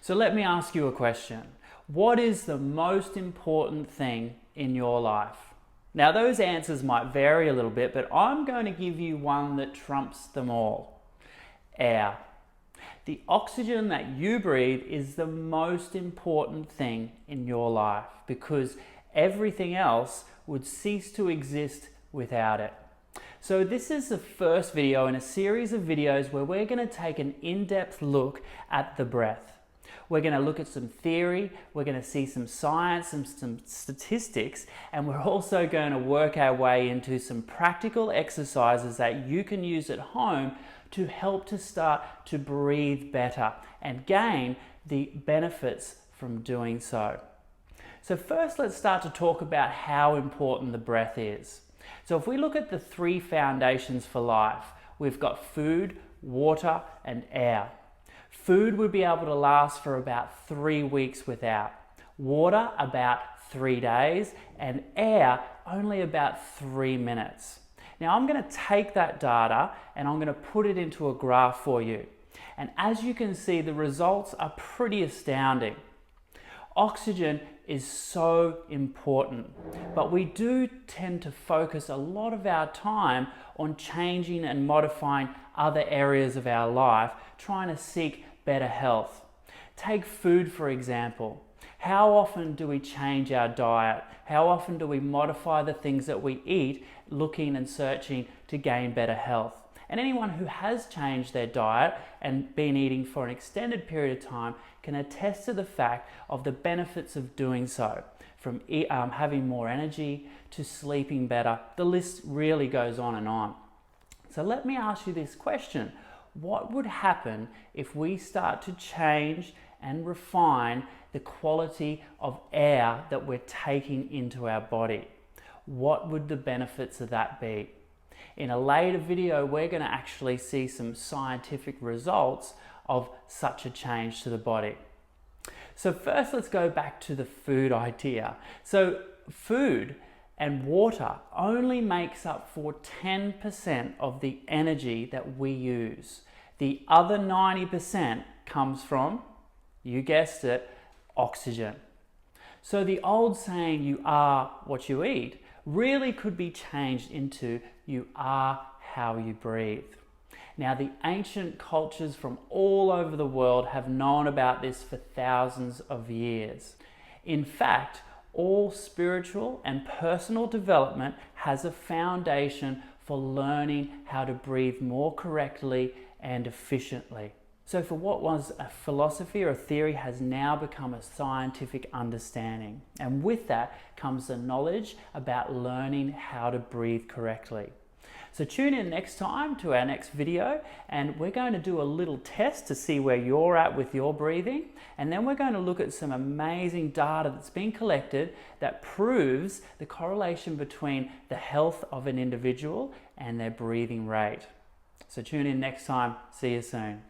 So let me ask you a question. What is the most important thing in your life? Now those answers might vary a little bit, but I'm going to give you one that trumps them all. Air. The oxygen that you breathe is the most important thing in your life because everything else would cease to exist without it. So this is the first video in a series of videos where we're going to take an in-depth look at the breath. We're going to look at some theory, we're going to see some science and some statistics, and we're also going to work our way into some practical exercises that you can use at home to help to start to breathe better and gain the benefits from doing so. So first, let's start to talk about how important the breath is. So if we look at the three foundations for life, we've got food, water, and air. Food would be able to last for about 3 weeks without. Water, about 3 days, and air, only about 3 minutes. Now I'm going to take that data and I'm going to put it into a graph for you. And as you can see, the results are pretty astounding. Oxygen is so important, but we do tend to focus a lot of our time on changing and modifying other areas of our life, trying to seek better health. Take food, for example. How often do we change our diet? How often do we modify the things that we eat, looking and searching to gain better health? And anyone who has changed their diet and been eating for an extended period of time can attest to the fact of the benefits of doing so, from having more energy to sleeping better. The list really goes on and on. So let me ask you this question. What would happen if we start to change and refine the quality of air that we're taking into our body? What would the benefits of that be? In a later video, we're going to actually see some scientific results of such a change to the body. So first, let's go back to the food idea. So food and water only makes up for 10% of the energy that we use. The other 90% comes from, you guessed it, oxygen. So the old saying, you are what you eat, really could be changed into you are how you breathe. Now, the ancient cultures from all over the world have known about this for thousands of years. In fact, all spiritual and personal development has a foundation for learning how to breathe more correctly and efficiently. So for what was a philosophy or a theory has now become a scientific understanding. And with that comes the knowledge about learning how to breathe correctly. So tune in next time to our next video, and we're going to do a little test to see where you're at with your breathing. And then we're going to look at some amazing data that's been collected that proves the correlation between the health of an individual and their breathing rate. So tune in next time. See you soon.